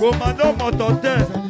Commandant Montantin.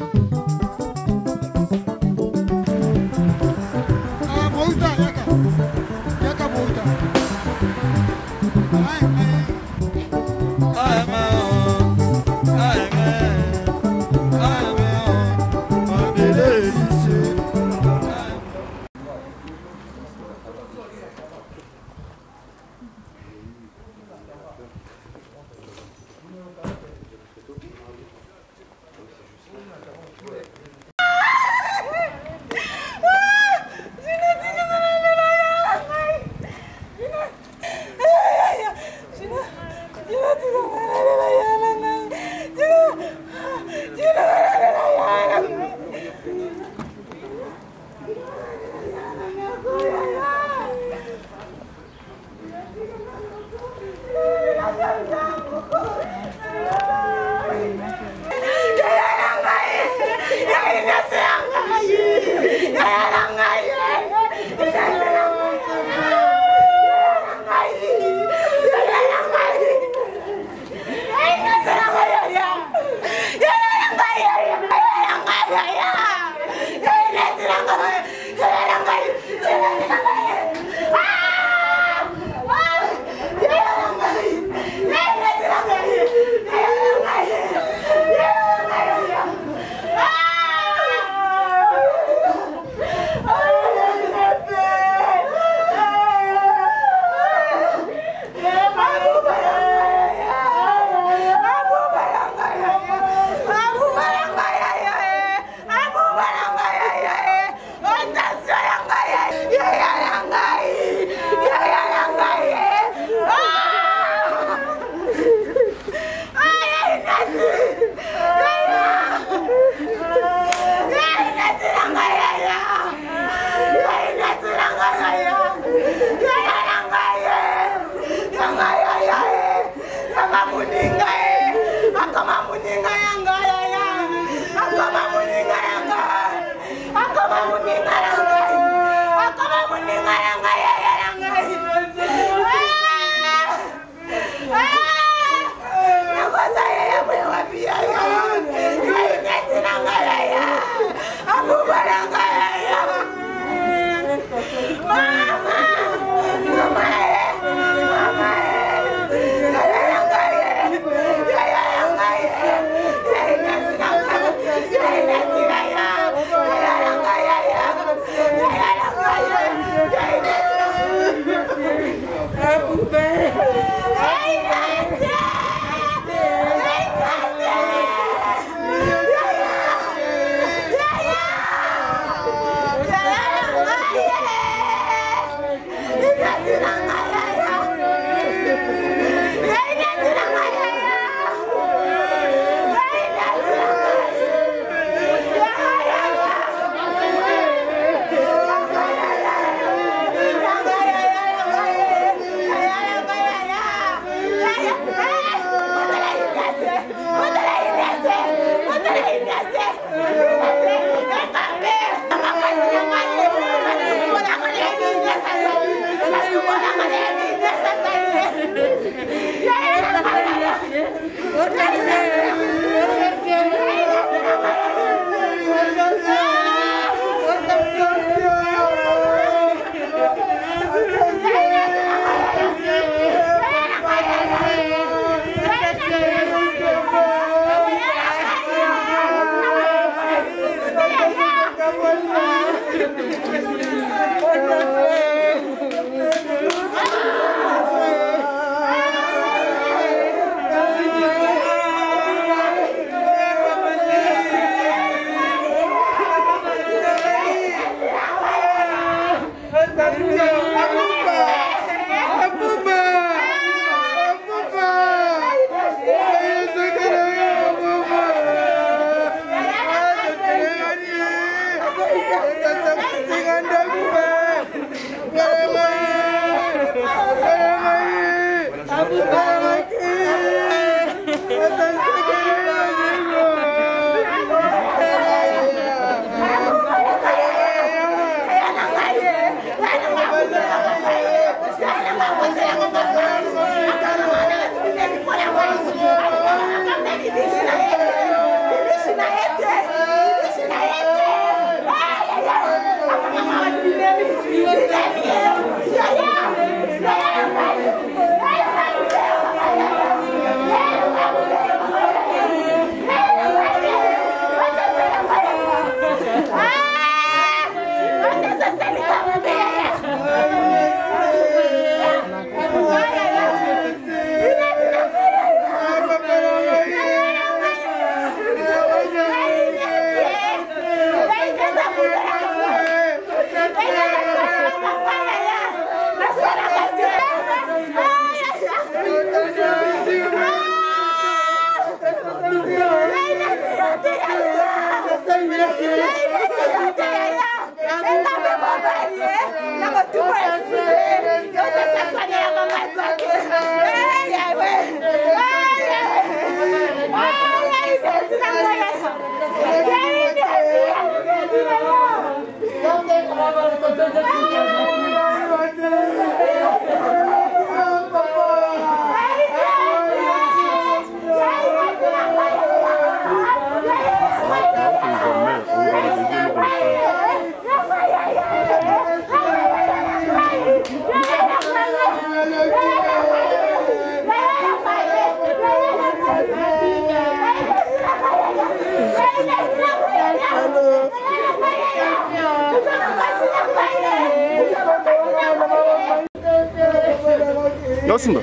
Nasıl?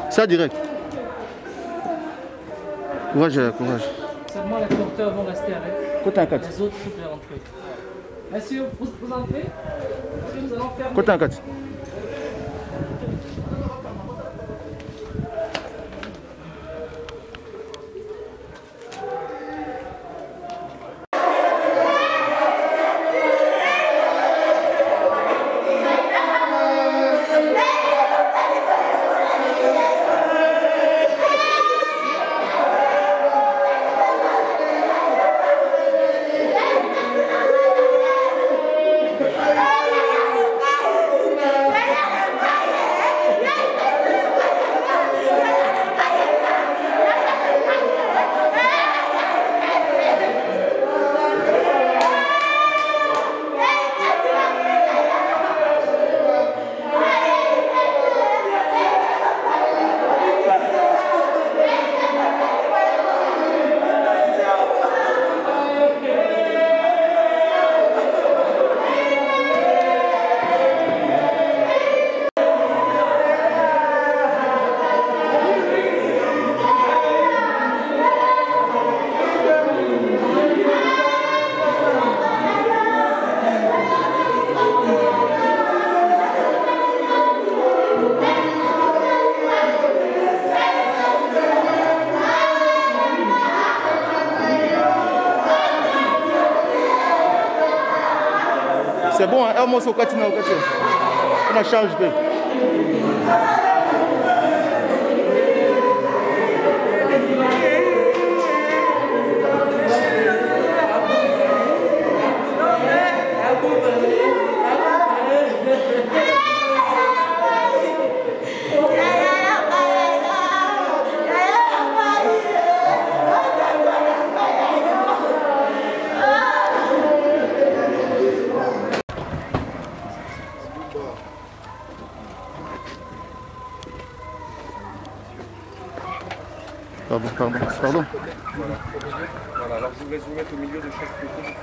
Ça direct. Courage, courage. Seulement les porteurs vont rester avec. Côté 4. Les autres, vous pouvez rentrer. Monsieur, vous entrez? Parce que nous allons faire. Côté 4. C'est bon, hein? Un morceau, continue, continue. On a charge de. Pardon. Voilà, alors je vous laisse vous mettre au milieu de chaque côté.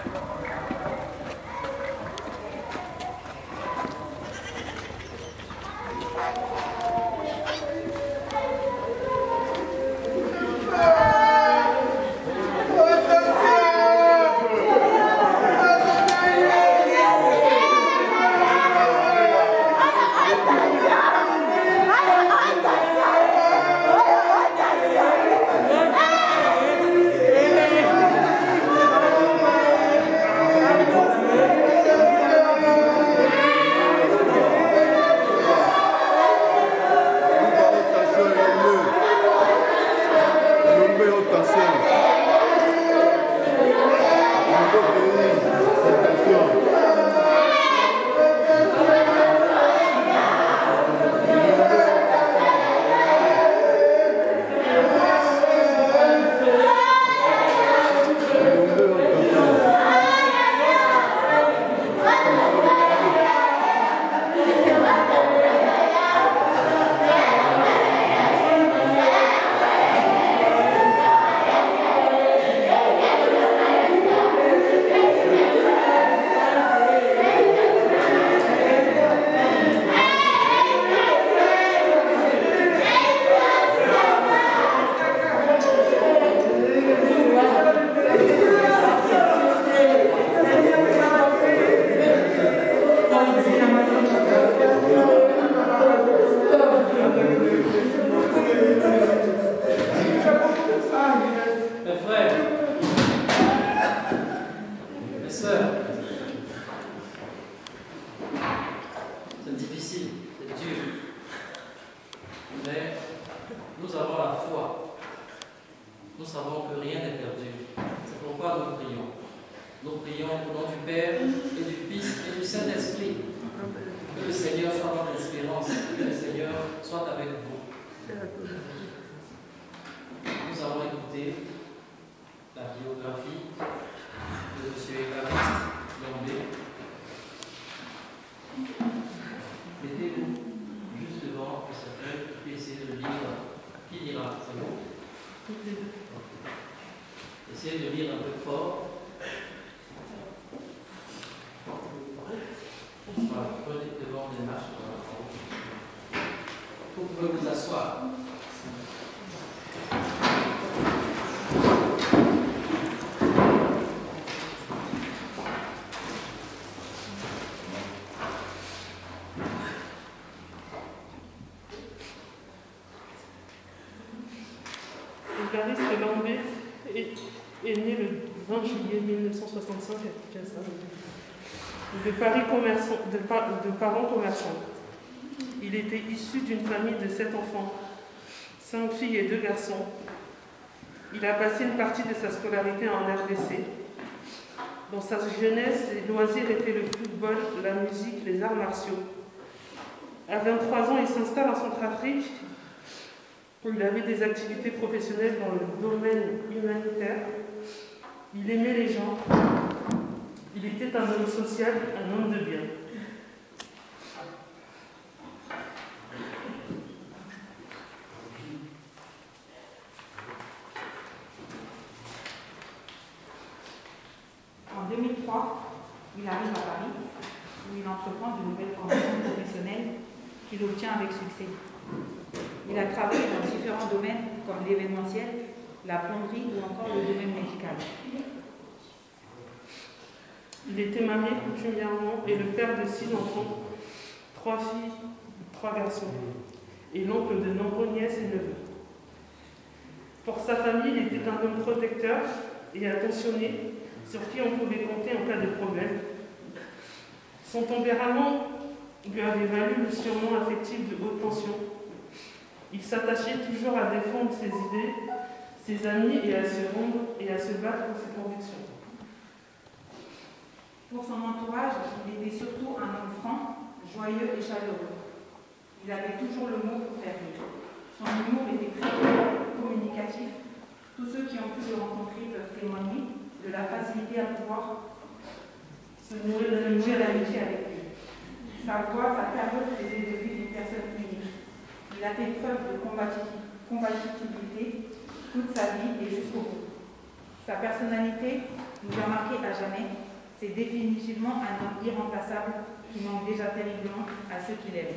Nous prions au nom du Père, et du Fils, et du Saint-Esprit. Que le Seigneur soit notre espérance, que le Seigneur soit avec vous. Nous avons écouté la biographie de M. Évariste Lombé. Mettez-vous juste devant ce feuille, puis essayez de lire. Qui lira? C'est bon? Essayez de lire un peu fort. Voilà, prenez devant des marches. Vous pouvez vous asseoir. Évariste Lombé est né le 20 juillet 1965 à Kinshasa, de parents commerçants. Il était issu d'une famille de 7 enfants, 5 filles et 2 garçons. Il a passé une partie de sa scolarité en RDC. Dans sa jeunesse, les loisirs étaient le football, la musique, les arts martiaux. À 23 ans, il s'installe en Centrafrique, où il avait des activités professionnelles dans le domaine humanitaire. Il aimait les gens. Il était un homme social, un homme de bien. En 2003, il arrive à Paris, où il entreprend de nouvelles formations professionnelles qu'il obtient avec succès. Il a travaillé dans différents domaines comme l'événementiel, la plomberie ou encore le domaine médical. Il était marié coutumièrement et le père de 6 enfants, 3 filles, 3 garçons, et l'oncle de nombreux nièces et neveux. Pour sa famille, il était un homme protecteur et attentionné, sur qui on pouvait compter en cas de problème. Son tempérament lui avait valu le surnom affectif de haute tension. Il s'attachait toujours à défendre ses idées, ses amis et à se rendre et à se battre pour ses convictions. Pour son entourage, il était surtout un homme franc, joyeux et chaleureux. Il avait toujours le mot pour faire rire. Son humour était très communicatif. Tous ceux qui ont pu le rencontrer peuvent témoigner de la facilité à pouvoir se nouer d'amitié avec lui. Sa voix, sa carrure faisaient de lui une personne unique. Il a fait preuve de combativité toute sa vie et jusqu'au bout. Sa personnalité nous a marqué à jamais. C'est définitivement un homme irremplaçable qui manque déjà terriblement à ceux qu'il aime.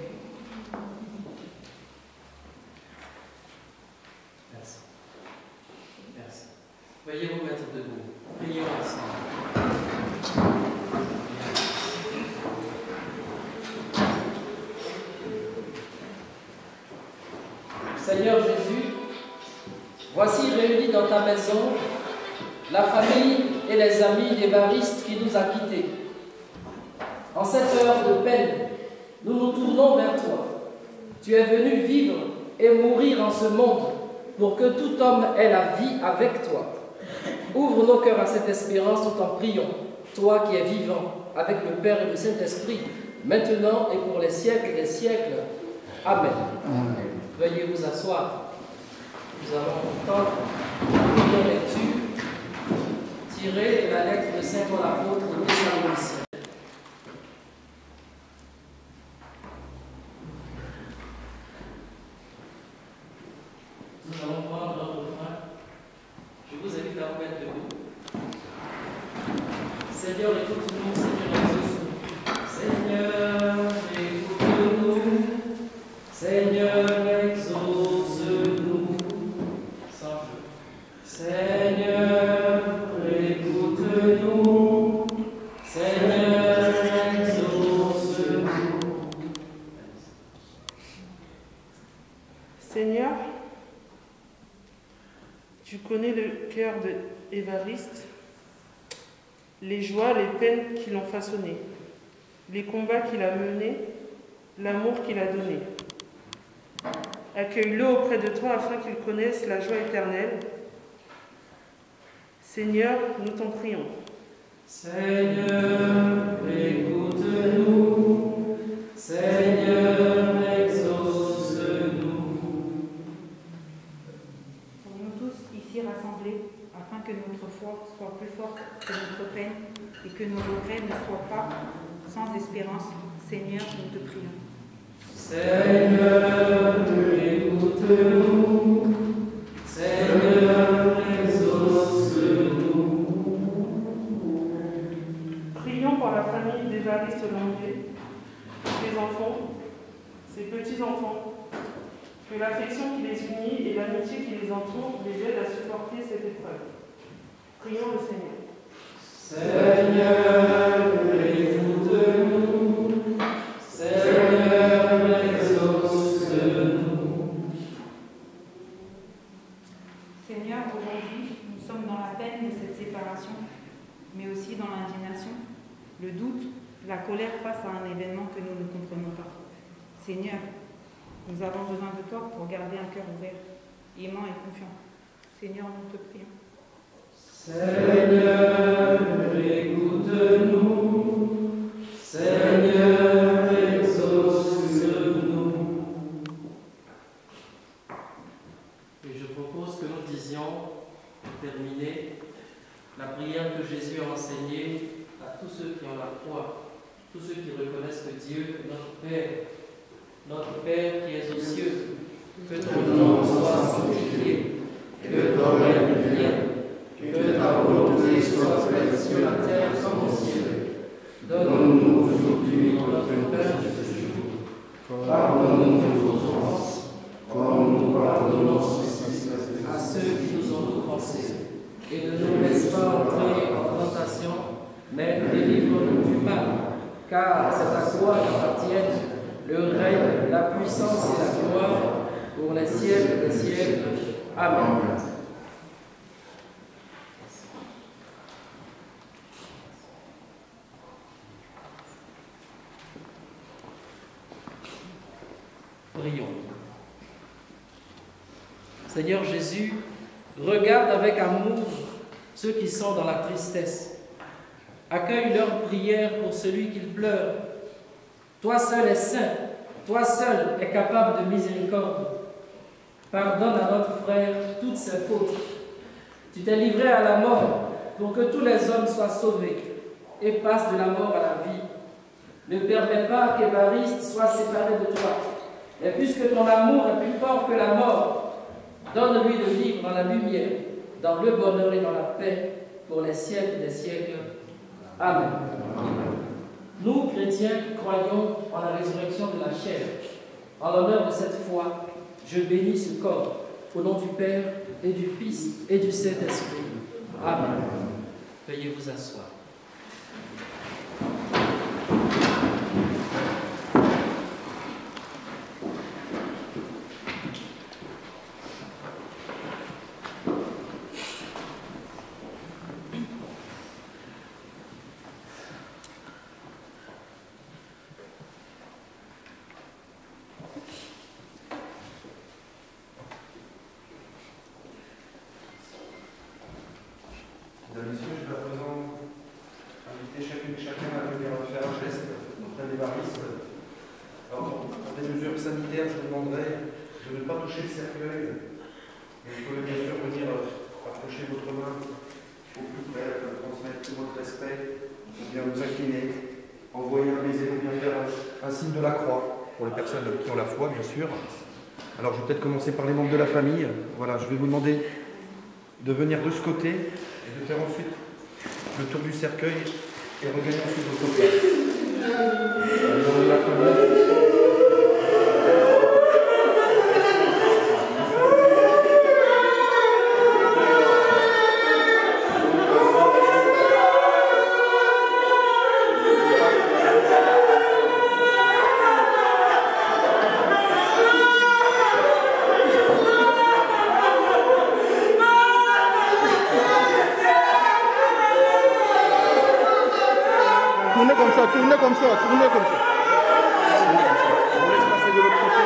Merci. Merci. Veuillez vous mettre debout. Prions ensemble. Seigneur Jésus, voici réunis dans ta maison la famille et les amis d'Évariste qui nous a quittés. En cette heure de peine, nous nous tournons vers toi. Tu es venu vivre et mourir en ce monde pour que tout homme ait la vie avec toi. Ouvre nos cœurs à cette espérance tout en priant, toi qui es vivant, avec le Père et le Saint-Esprit, maintenant et pour les siècles des siècles. Amen. Amen. Veuillez vous asseoir. Nous allons entendre une lecture tirée de la lettre de Saint Paul apôtre aux Thessaloniciens. Nous allons prendre notre refrain. Je vous invite à vous mettre debout. Seigneur, écoute-nous, Seigneur, exauce-nous. Seigneur, écoute-nous. Seigneur, exauce-nous. Sans jeu. Seigneur, écoute-nous. Seigneur, exauce-nous. Seigneur, tu connais le cœur d'Évariste, les joies, les peines qui l'ont façonné, les combats qu'il a menés, l'amour qu'il a donné. Accueille-le auprès de toi afin qu'il connaisse la joie éternelle. Seigneur, nous t'en prions. Seigneur, écoute-nous. Seigneur, exauce-nous. Pour nous tous ici rassemblés, afin que notre foi soit plus forte que notre peine et que nos regrets ne soient pas sans espérance, Seigneur, nous te prions. Seigneur, écoute-nous. Seigneur, exauce-nous. Prions pour la famille d'Évariste Langlais, ses enfants, ses petits-enfants, que l'affection qui les unit et l'amitié qui les entoure les aident à supporter cette épreuve. Prions le Seigneur. Seigneur, écoute-nous. Seigneur, exauce-nous. Seigneur, aujourd'hui, nous sommes dans la peine de cette séparation, mais aussi dans l'indignation, le doute, la colère face à un événement que nous ne comprenons pas. Seigneur, nous avons besoin de toi pour garder un cœur ouvert, aimant et confiant. Seigneur, nous te prions. Seigneur, écoute-nous. Seigneur, exauce-nous. Et je propose que nous disions, pour terminer, la prière que Jésus a enseignée à tous ceux qui ont la foi, tous ceux qui reconnaissent que Dieu est notre Père qui est aux cieux, que ton nom soit sanctifié, que ton règne vienne, que ta volonté soit faite sur la terre comme au ciel. Donne-nous aujourd'hui notre pain de ce jour. Pardonne-nous nos offenses, comme nous pardonnons aussi à ceux qui nous ont offensés. Et ne nous laisse pas entrer en tentation, mais délivre-nous du mal, car c'est à toi qu'appartiennent le règne, la puissance et la gloire pour les siècles des siècles. Amen. Prions. Seigneur Jésus, regarde avec amour ceux qui sont dans la tristesse. Accueille leurs prières pour celui qui pleure. Toi seul es saint, toi seul es capable de miséricorde. Pardonne à notre frère toutes ses fautes. Tu t'es livré à la mort pour que tous les hommes soient sauvés et passent de la mort à la vie. Ne permets pas qu'Évariste soit séparé de toi. Et puisque ton amour est plus fort que la mort, donne-lui de vivre dans la lumière, dans le bonheur et dans la paix, pour les siècles des siècles. Amen. Nous, chrétiens, qui croyons en la résurrection de la chair, en l'honneur de cette foi, je bénis ce corps, au nom du Père, et du Fils, et du Saint-Esprit. Amen. Veuillez vous asseoir. Mesdames et messieurs, je vais à présent inviter chacune et chacun à venir faire un geste auprès d'Évariste. Alors, pour des mesures sanitaires, je vous demanderai de ne pas toucher le cercueil. Et vous pouvez bien sûr venir approcher votre main au plus près, transmettre tout votre respect, ou bien vous incliner, envoyer un baiser, ou bien faire un signe de la croix, pour les personnes qui ont la foi, bien sûr. Alors, je vais peut-être commencer par les membres de la famille. Voilà, je vais vous demander de venir de ce côté et de faire ensuite le tour du cercueil et regagner ensuite votre place. Les membres de la famille. Tournez comme ça, tournez comme ça. On laisse passer de l'autre côté,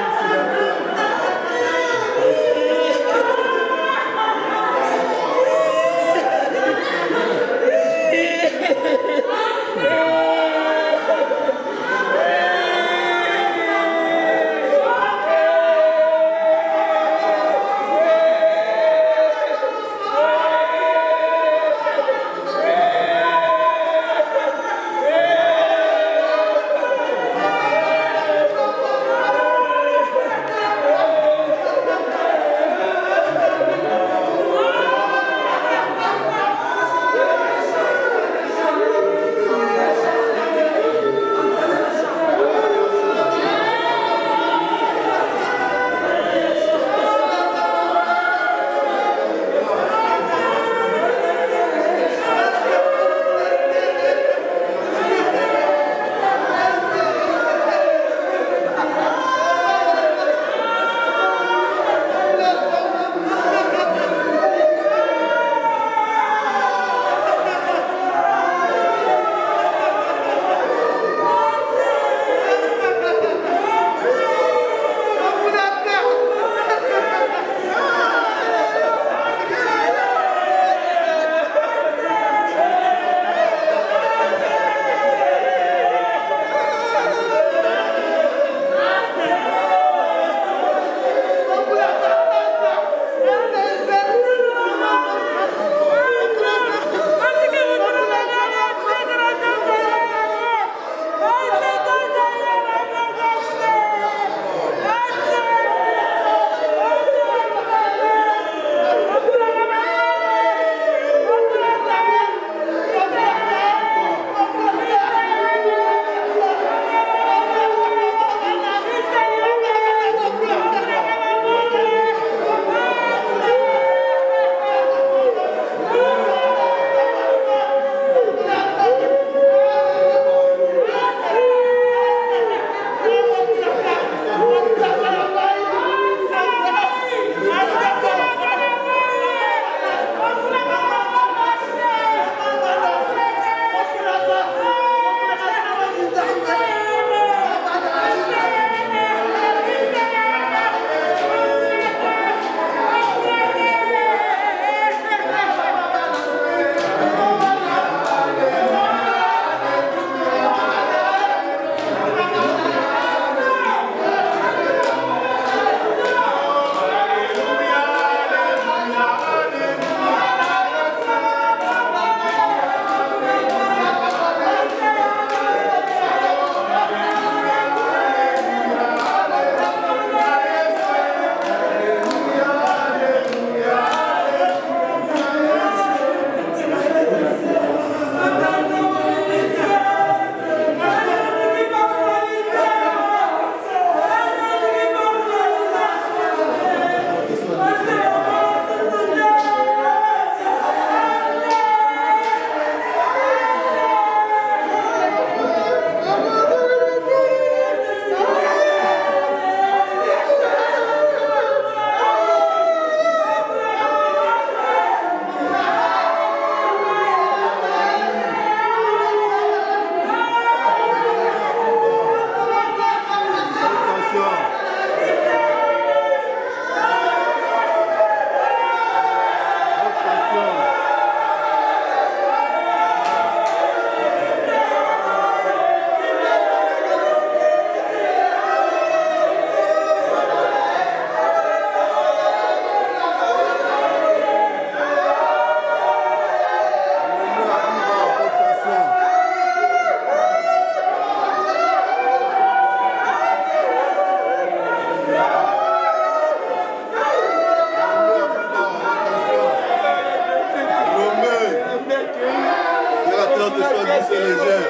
soit douce et légère.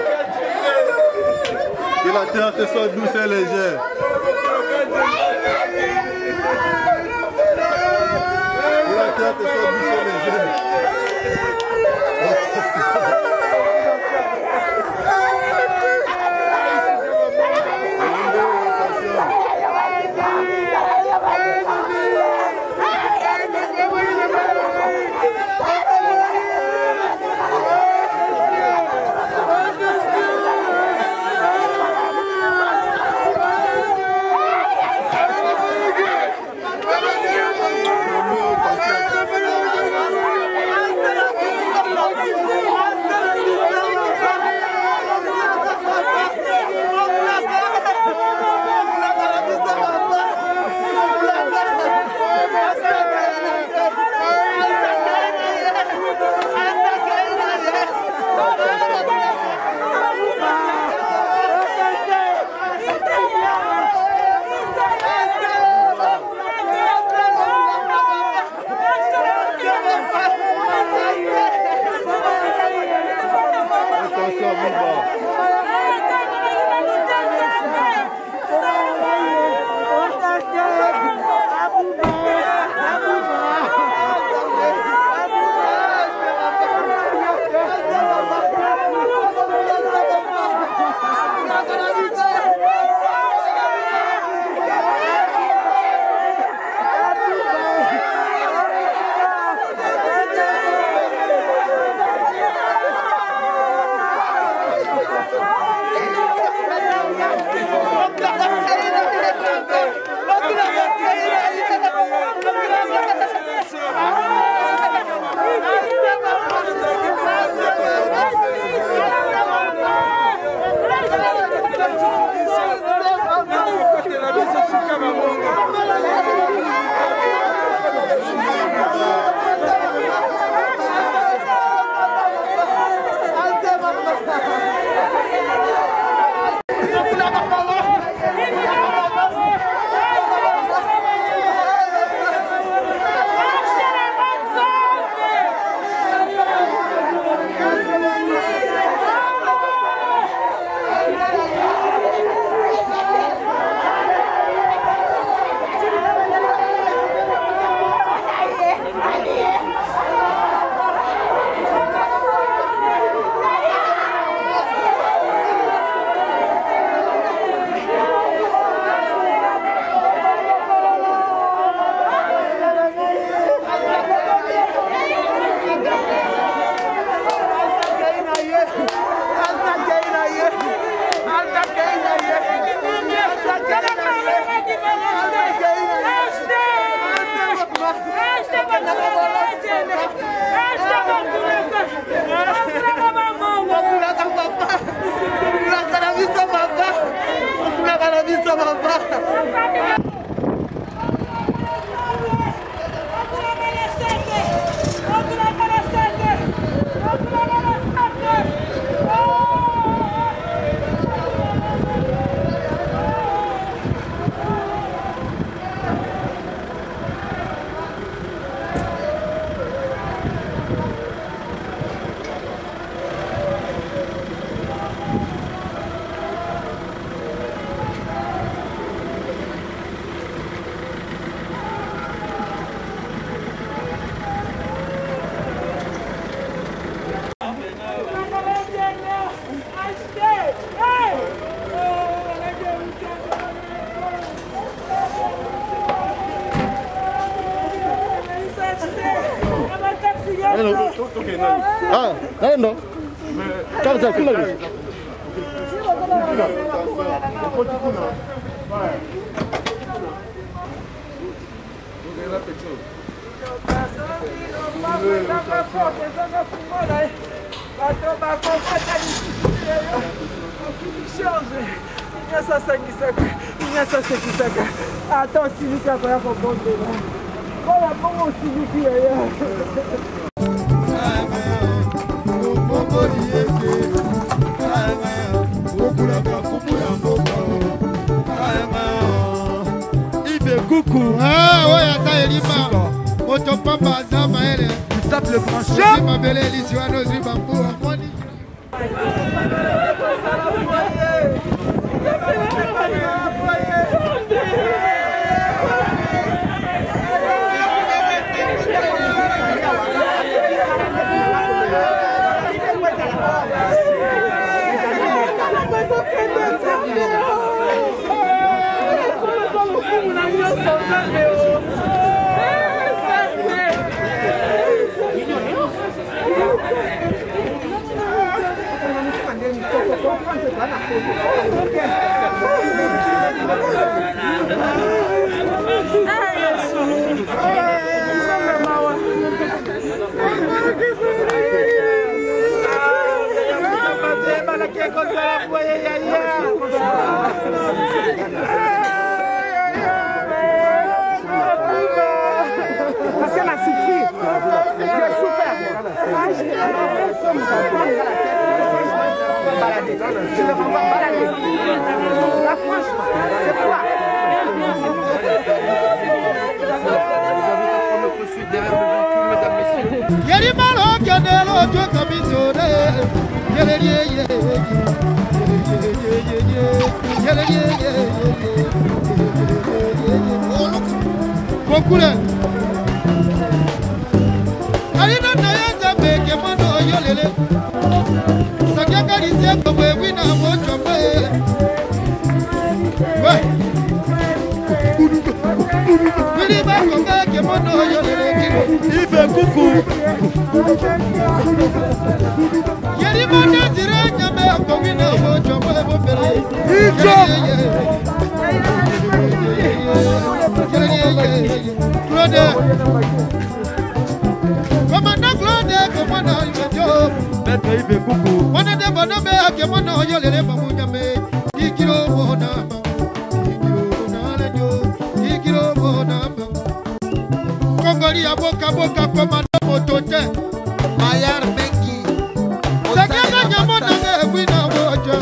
Que la terre te soit douce et légère. Que la terre te soit douce et légère. Ah, no. Calma, calma. Attends, Sylvie, après, faut monter. Voilà, comment Sylvie coucou. Ah ouais, attends, il va. Auto papa, ça va, elle. Il tape le brancheur. Il m'a belé, il s'y va, nous y va pour. Parce qu'elle a souffert. J'ai souffert. Je ne vais pas balader. La franchement, c'est quoi? Notre suite derrière le véhicule, mesdames, messieurs. Yerimalo Gadelo Jokabitore Yele Bokule Alina Nayanza Beke Mano Yolele Sakaka Lise Kowe Wina Mochombe Wili Bako Beke Mano Yolele Ife Kuku Yerimane Zire Nyame Kowina Mochombe Bopere Ijo Claude, commandant Claude, commandant Ibejo, maître Ibe Coucou, on a des bonhommes à Kemono, Yolele Mamouyame, Ikiro Bonam, Ikiro Bonam, Congoli Aboka Boka, commandant Motote, Ayar Benki, Sakana Yamona, Wina Wojo.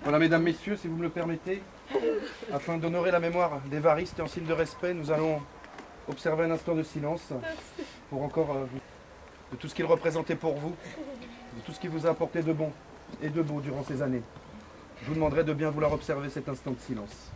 Voilà, mesdames, messieurs, si vous me le permettez, afin d'honorer la mémoire d'Évariste et en signe de respect, nous allons observer un instant de silence pour encore de tout ce qu'il représentait pour vous, de tout ce qui vous a apporté de bon et de beau durant ces années. Je vous demanderai de bien vouloir observer cet instant de silence.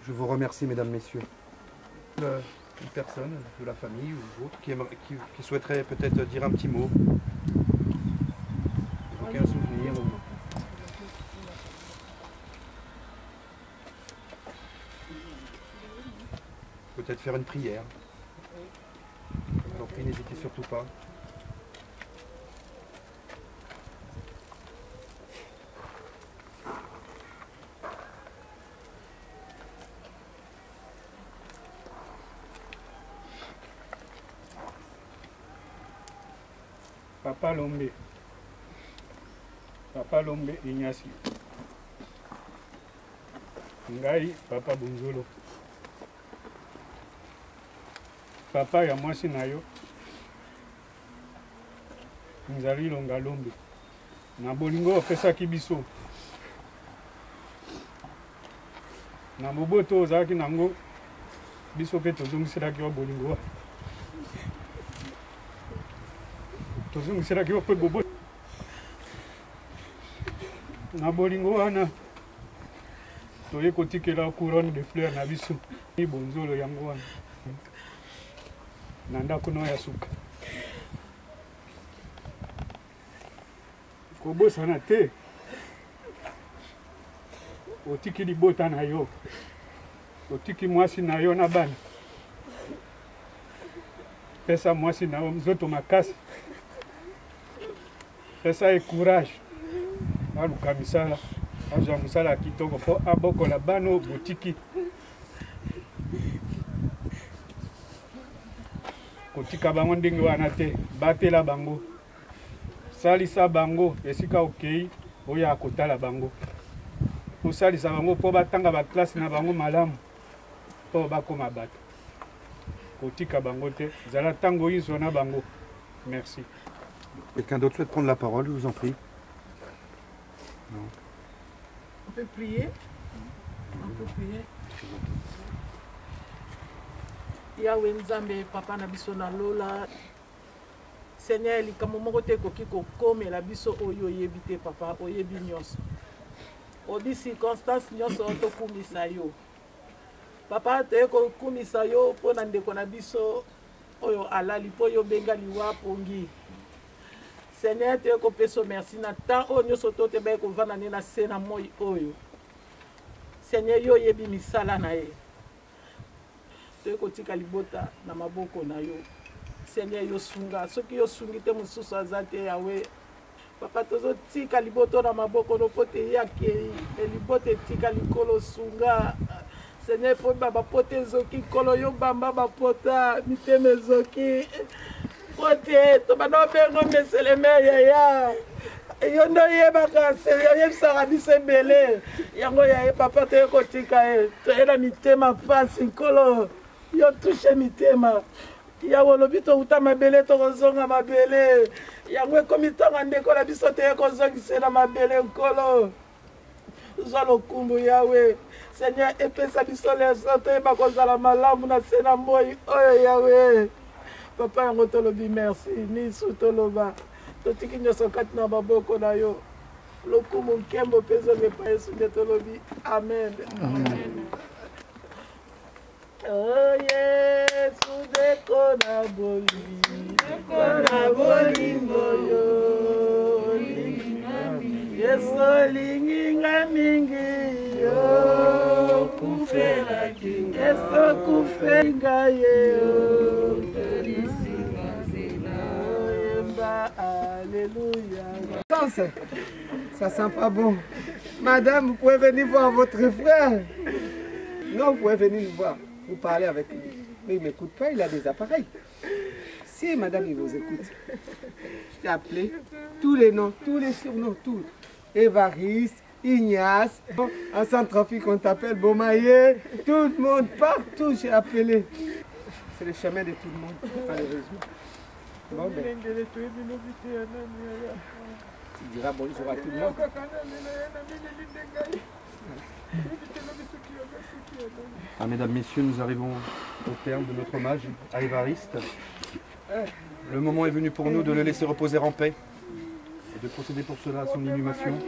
Je vous remercie, mesdames, messieurs. Une personne de la famille ou autre qui souhaiterait peut-être dire un petit mot, évoquer un souvenir. Peut-être faire une prière. Alors, n'hésitez surtout pas. Papa Lombe Inyasi. Ngai Papa Bunzolo. Papa ya mwasi na yo. Nzali longa Lombe. Na bolingo opesaki biso. Na moboto ozalaki nango biso pe tozongiselaki wa bolingo. Tozongiselaki wa pe bobo. Na bolingo wana toye kotikela couronne de fleurs na biso ni bonzolo yango wana na ndako no ya suka kobosana te otiki libota na yo otiki mwasi na yo na bana pesa mwasi na yo mzoto makasi pesa e courage aluka misala azwa mosala kitoko mpo abokola bano botiki kotika bango ndenge wana te batela bango salisa bango esika okei oya kotala bango osalisa bango mpo batanga baklase na bango malamu mpo bakoma bato kotika bango te zala ntango iso na bango. Merci. Quelqu'un d'autre souhaite prendre la parole, je vous en prie. Non. On peut prier. On peut prier. Yahweh Nzambe papa na biso na lola. Seigneur likambo moko te koki kokomela biso oyo oyebi te papa oyebi nyonso. Obi circonstance nyonso tokumisa yo. Papa te kokumisa yo mpo na ndeko na biso oyo alali mpo yo benga liwa pongi. Seigneur te kopesa merci na temps oyo nyonso to te baye kovanda ne na se na moi oyo. Seigneur yo yebi misala na ye. Te kotika libota na maboko na yo. Seigneur yo sunga soki yo sungi te mususu azate yawe. Papa tozo tika liboto na maboko no pote yake libota tika likolo sunga. Seigneur po baba pote zoki kolo yo bamba bapota miteme zoki. Pote to bano bengo mesele meya yo ndo yebaka Seigneur yebisaka biso ebele yango ya papa te kotika e toyela mitema pasi nkolo yo touche mitema yawo lobi touta mabele tokozonga mabele yango ekomi ntongo ndeko na biso te kozongisela mabele nkolo zwa lokumbu yawe Seigneur epesa biso leso toyeba kozala malamu na se na moi oyo yawe papa yango tolobi merci nisu toloba totiki nyonso kati na maboko na yo lokumu nkembo mpe zonga epai Yesu nde tolobi amen. Oh Yesu ndeko na bolingo yo Yesu olingi nga mingi yo kufelaki Yesu kufelinga ye alléluia. Ça sent pas bon. Madame, vous pouvez venir voir votre frère. Non, vous pouvez venir nous voir. Vous parlez avec lui. Mais il ne m'écoute pas, il a des appareils. Si, madame, il vous écoute. Je t'ai appelé tous les noms, tous les surnoms, tous. Évariste, Ignace, en Centrafrique, on t'appelle Bomaye. Tout le monde, partout, j'ai appelé. C'est le chemin de tout le monde, malheureusement. Bon, ben. Tu diras bonjour à tout le monde. Ah, mesdames, messieurs, nous arrivons au terme de notre hommage à Évariste. Le moment est venu pour nous de le laisser reposer en paix et de procéder pour cela à son inhumation.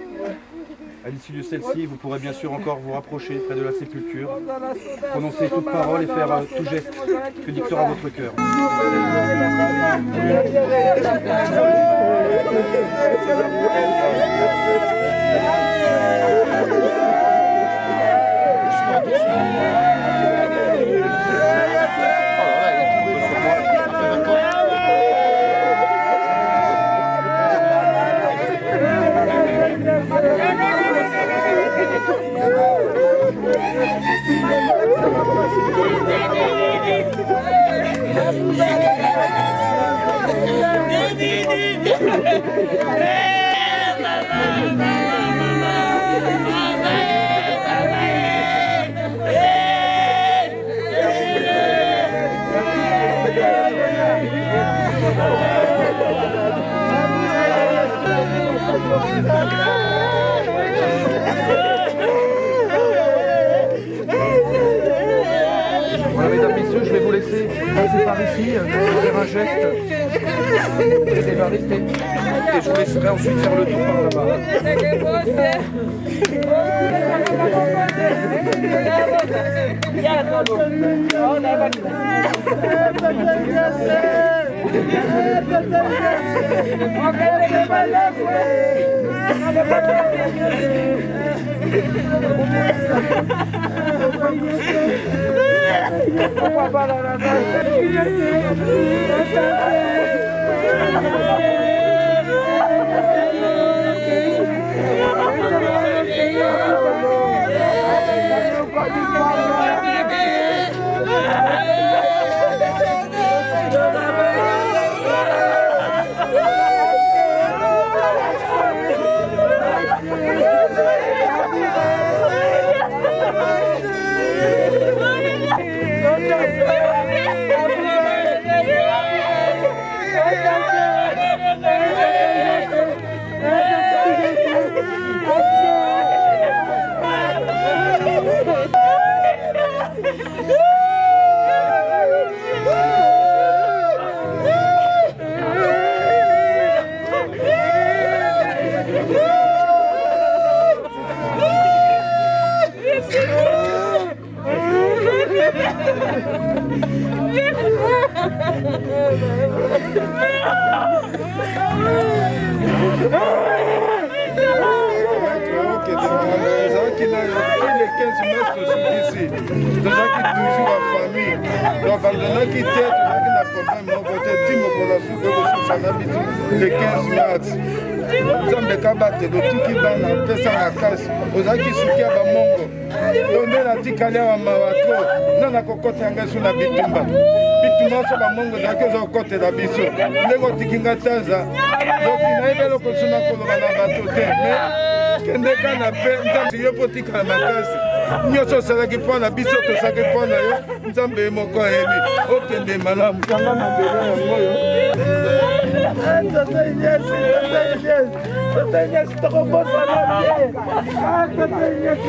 À l'issue de celle-ci, vous pourrez bien sûr encore vous rapprocher près de la sépulture, prononcer toute parole et faire tout geste que dictera votre cœur. Voilà, mesdames, messieurs, je vais vous laisser passer par ici, faire un geste des varistes et je vous laisserai ensuite faire le tour par là-bas. Le 15 mars, Nzambe kabate lotuki bana pesa na kasi ozaki suki ya bamongo donde na tikali ya mawato nana kokota yanga su na bitumba so bamongo zaki oza kokotela biso ndenge otikinga taza doki nayebi eloko suna koloba na bato te me kende kana mpe Nzambe yo mpo tikala makasi nyonso osalaki mpo na biso tosalaki mpo na yo Nzambe ye moko ayebi okende malamu kanga na belo yango oyo Tata Ignace, tokobosa na bien. Tata Ignace,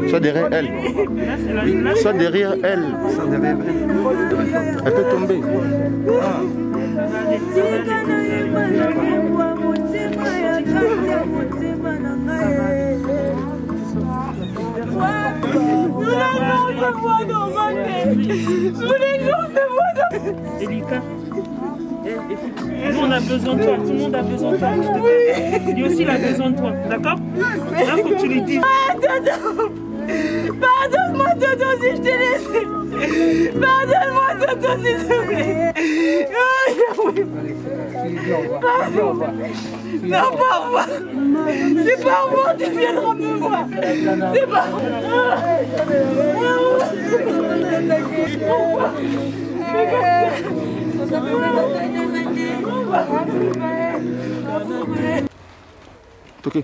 Soit derrière elle. Soit derrière elle. Soit derrière elle. Elle peut tomber. Elika, nous on a besoin de toi, tout le monde a besoin de toi. Lui aussi il a besoin de toi, d'accord? Là faut que tu lui dises. Pardonne-moi Toto si je t'ai laissé. Pardonne-moi Toto s'il te plaît. Pardon. Non, pas au revoir. C'est pas au revoir, tu viendras me voir. C'est pas au revoir. Ok.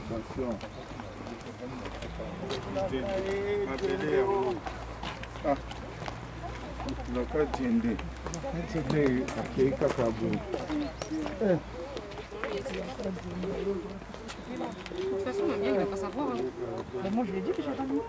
Attention. Ah, tu n'as pas tiendé. De toute façon, ma bien, il va pas savoir. Hein. Ben, moi, je lui ai dit que j'ai pas mis.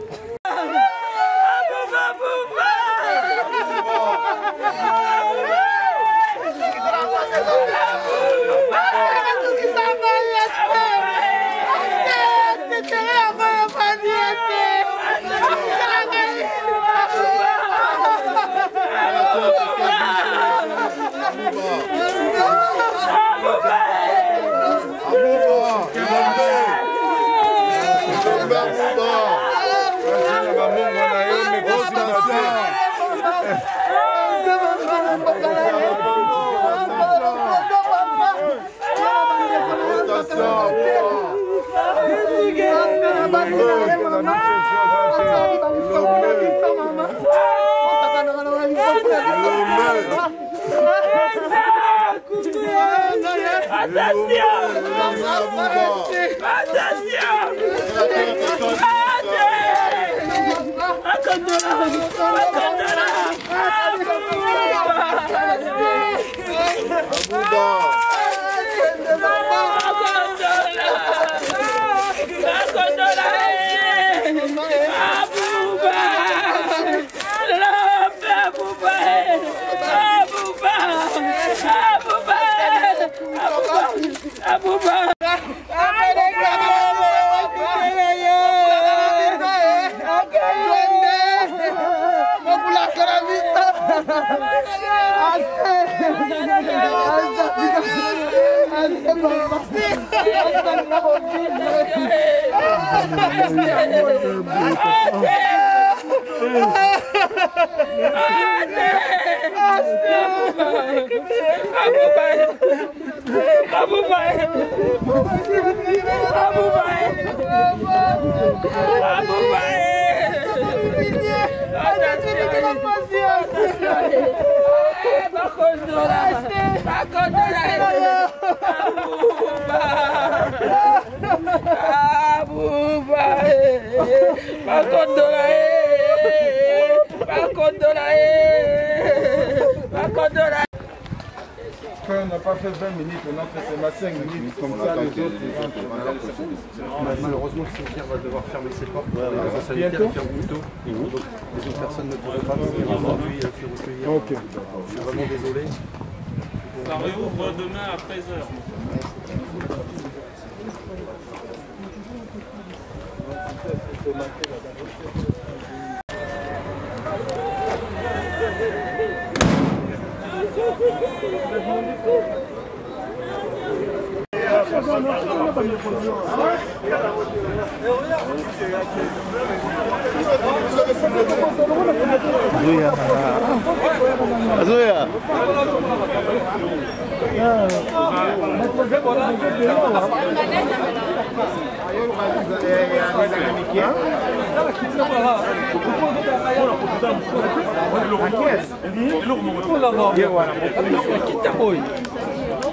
Quand on n'a pas fait 20 minutes, on a fait seulement 5 minutes. Comme ça, les autres, ils rentrent. Malheureusement, le cimetière va devoir fermer ses portes. Les sanitaires ferment plus tôt. Donc, les autres personnes ne pourront pas venir aujourd'hui se recueillir. Ok. Je suis vraiment désolé. Ça réouvre demain à 13h. Azoya.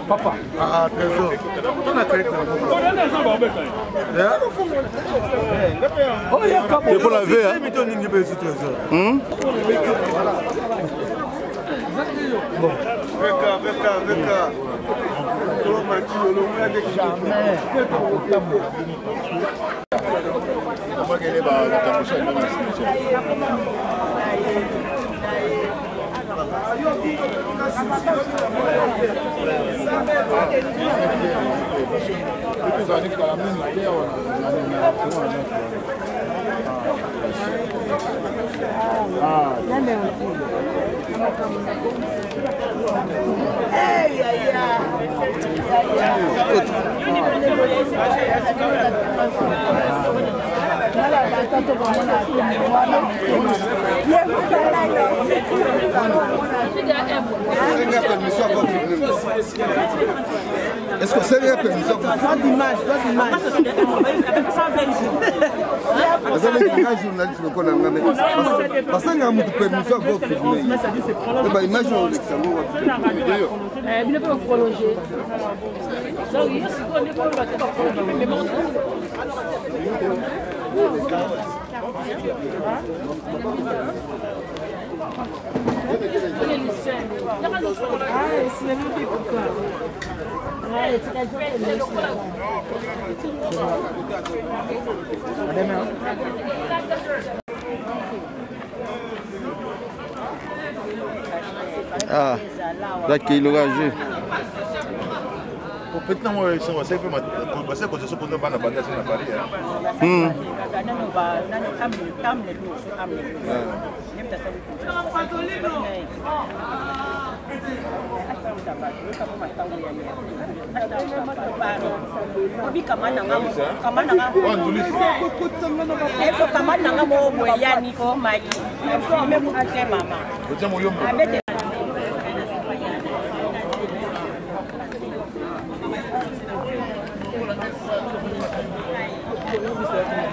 Papa. Ah, trésor. On a créé c'est pour la V, hein? Bon. VK. Est-ce que c'est la permission? Pas d'image. Parce que les journalistes ne connaissent pas. Parce qu'il y a une permission pour filmer. L'image au Luxembourg. Il ne peut pas prolonger. Ah, là qui est l'orageux. Maintenant, moi, je sais que je suis pour ne pas la bataille à Paris.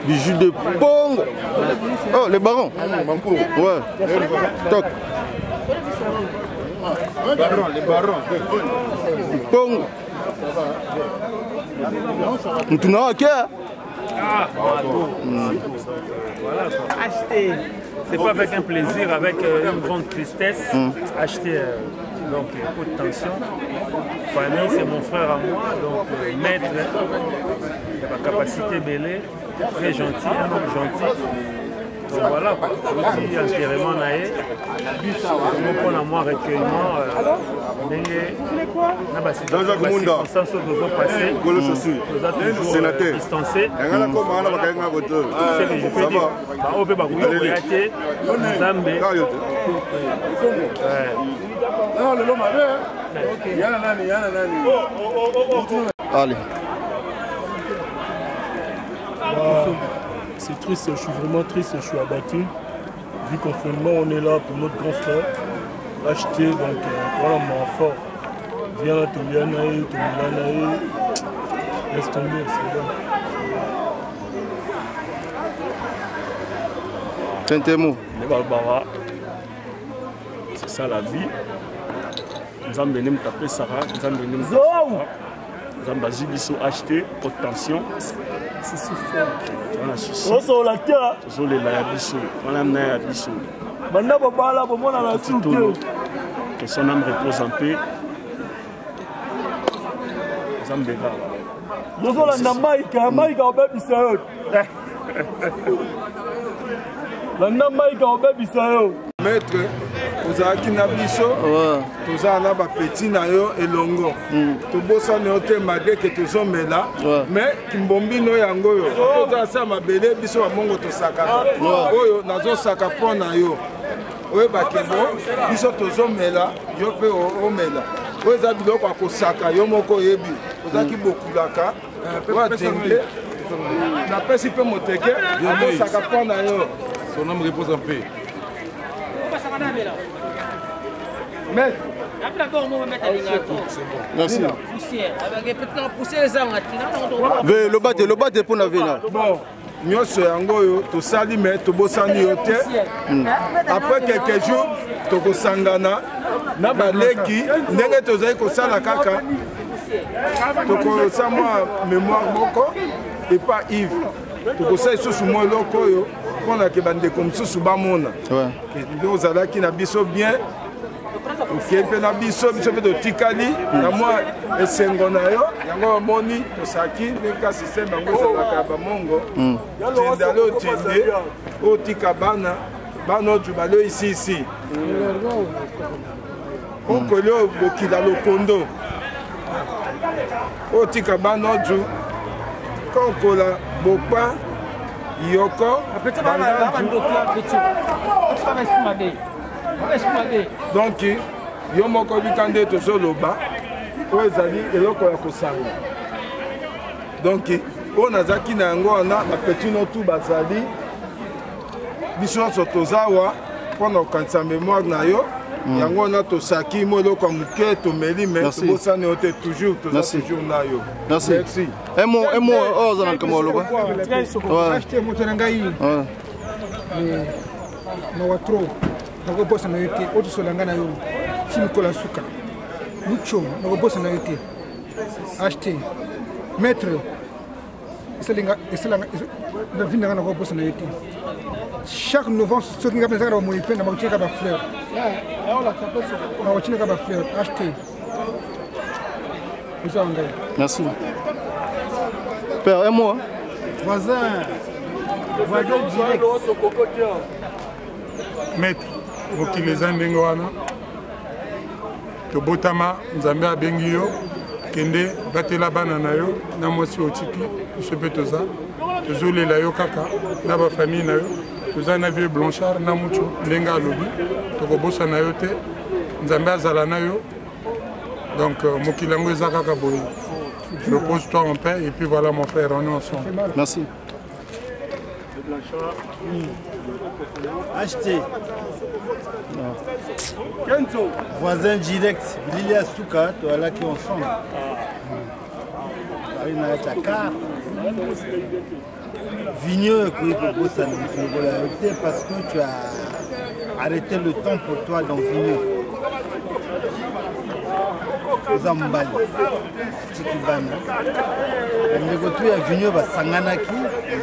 Du jus de pong. Oh, les barons. Ouais. Toc. Les barons. Pong. Tu n'as qu'à. Voilà. Acheter. C'est pas avec un plaisir, avec une grande tristesse. Acheter. Donc, beaucoup de tension. Famille, c'est mon frère à moi. Donc, maître, il a la capacité belle, très gentil, un homme gentil. Donc voilà, petit enterrement naïe. On prend à moi recueillement. Dans un circonstance où nous avons passé, nous avons toujours distancé. C'est que je peux dire. On peut pas vous dire. Zambé. Allez. C'est triste, je suis vraiment triste, je suis abattu. Vu qu'en finalement on est là pour notre grand frère, acheter, donc voilà mon fort. Viens là, Tomianaï, laisse tomber, c'est bon. C'est un mot. Les Barbara, c'est ça la vie. Nous avons venu me taper Sarah, nous avons venu me taper Sarah. Nous avons besoin acheter, haute tension. C'est si fort. On a souci. On a la on a la biso. On a la biso. Que son âme repose en paix. Zambega. Yozolanda Maïka obebisa yo. Landa Maïka obebisa yo. Maître, ozalaki na biso tozala na bapeti na yo elongo tobosani yo te malgré ke tozomela mais kimbombi yango oyo tozala sa mabele biso bamongo tosakaka oyo nazosaka mpo na yo oyebaki bo biso tozomela yo mpe omela oyo eza biloko ya kosaka yo moko oyebi ozalaki bokulaka oatenge napesi mpe moteke akosaka mpo na yo son homme repose en paix. Maître. Merci. Le bas pour la vena. Bon, nyonso yango yo tosali mais tobosani yo te. Après quelques jours tokosangana na baleki ndenge tozali kosala kaka tokosa mwa mémoire moko et pas Yves. Tokosala lisusu mwa eloko oyo mpona ke bandeko mosusu bamona nde ozalaki na biso bien okei mpe na biso mpe totikali na mwa esengo na yo yango bamoni tosaki ndenge systeme yango ezalaka ya bamongo tende ale otende otika bana oyo bale isisi okoli oyo bokila lokondo otika bana oyo kokola bopa yoko donc yo moko bika nde tozoloba oyo ezali eloko ya kosanga donc oyo nazalaki na yango wana bapeti no tu bazali biso nyonso tozawa mpona kokanisa mémoire na yo yango wana tosaki mo eloko ya moke tomeli me tobosani yo te toujours toza toujours na yo merci emo oyo oza na nkama oloba achete moto na ngai mawa tro nakobosa na yo te oyo tosolanga na yo ti mikolo ya suka mucho nakobosa na yo te achete maître esalanga na vi nanga nakobosa na yo te chaque novembre soki ngai mpenza kaka bamoni mpe na bakotinaka bafleur nakotinaka bafleur achete eza ngai merci père et moi voisin direct maître mokili eza ndenge wana tobotama nzambe abengi yo kende batela bana na yo na mwasi otiki biso mpe tozolela yo kaka na bafamille na yo toza na vieux blanchard na mucho ndenge alobi tokobosa na yo te nzambe azala na yo donc mokili yango eza kaka boye repose-toi en paix et puis voilà mon frère on est ensemble merci acheté voisin direct Lilia Souka toi qui ensemble Vigneux parce que tu as arrêté le temps pour toi dans Vigneux. Zambali, Tikibana. Les voitures à Vigneux, Sanganaki, et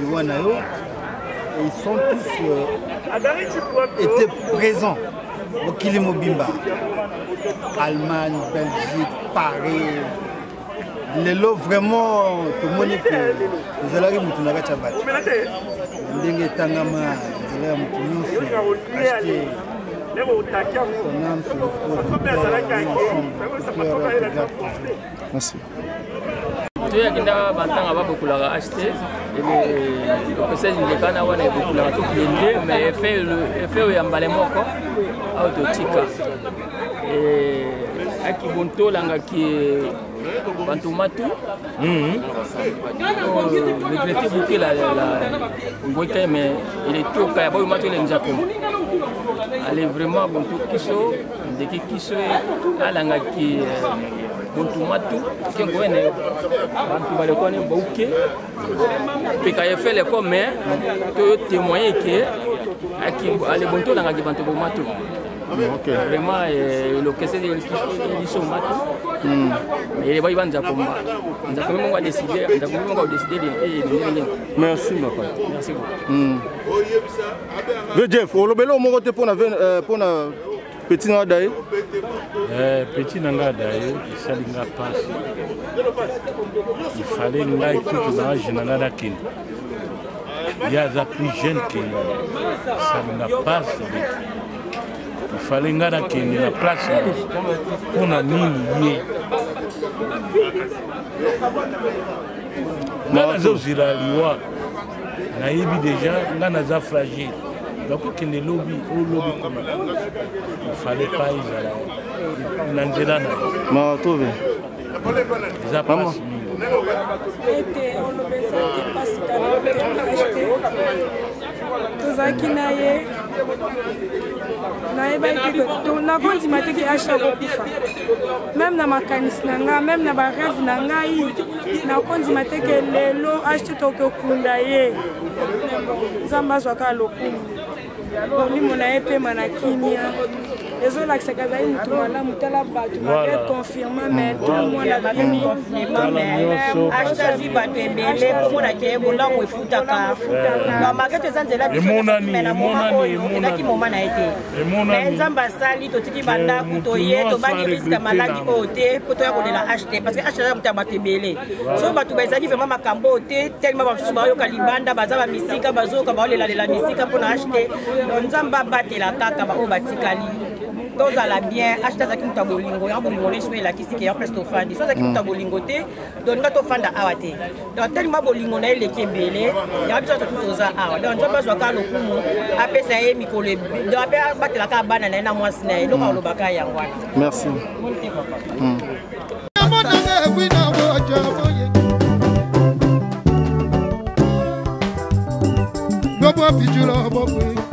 ils sont tous étaient présents au Kilimobimba. Allemagne, Belgique, Paris. Les lots vraiment, tout le monde est que vous allez vous chabat. Ndenge tangama, vous allez vous acheter. Merci. toyakenda bantanga babokulaka acheter okosezi ndekana wana ebokulaka tokilende mais efe oyo ya mbale moko ayo totika aki bontolangaki bantumatu regrete buke la ngweka mais ele toka ya bayomatu ele njakoma ale vraiment bonto kiso ndeki kiso alangaki bontumatu kengoene bantu balekwane bauke peka ye fait les comme to témoigner que aki ale bonto langaki bantu bomatu vraiment le caisse de l'édition matu mais il va y avoir Nzakomba on va décider de merci papa merci beaucoup Jeff olobelo mo côté pour Petit Nadaye. Petit Nadaye, il s'aligne pas. Il fallait nga écouter dans Général Kin. Il y a des plus jeunes qui s'aligne pas. Il fallait nga la place pour a mis la loi. Naïbi déjà, là n'a pas fragile. Donc qu'il est lobby, il fallait pas y aller. N'angela n'a. Ma trouvé. Ça passe. nakondima teke acha kokufa même na makanisi na nga même na barêve na ngai nakondima teke lelo ache tokokunda ye nzambe azwaka lokumu molimo na ye pema na kimia ezolakisaka ezali mutu malamu tala bato babe confirme mais tout le monde a bien ashtazi bato ebele omonaki ye bolamu efutaka bamakete eza nzela bisomena moma oyo ezaki moma na ye te mais nzambe asali totiki bandako toye tobandi riske maladi oyo te mpo toya kolela ht parce que ht eza moto ya bato ebele so bato bazali vraiment makambo oyo te tellement basusu bayoka libanda baza bamisika bazoyoka baolelalela misika mpona ht donc nzambe abatela kaka baoyo batikali tozala bien acheter zaki muta bolingo ya bolingo leso elakisi ke ya presque tofandi so zaki muta bolingo te donc nga tofanda awa te donc tellement bolingo na eleki ebele ya biso toza awa donc nzambe azwaka lokumu apesa ye mikolo donc ape batelaka bana na ye na mwasi na ye donc alobaka yango wana merci Bobo Pijulo Bobo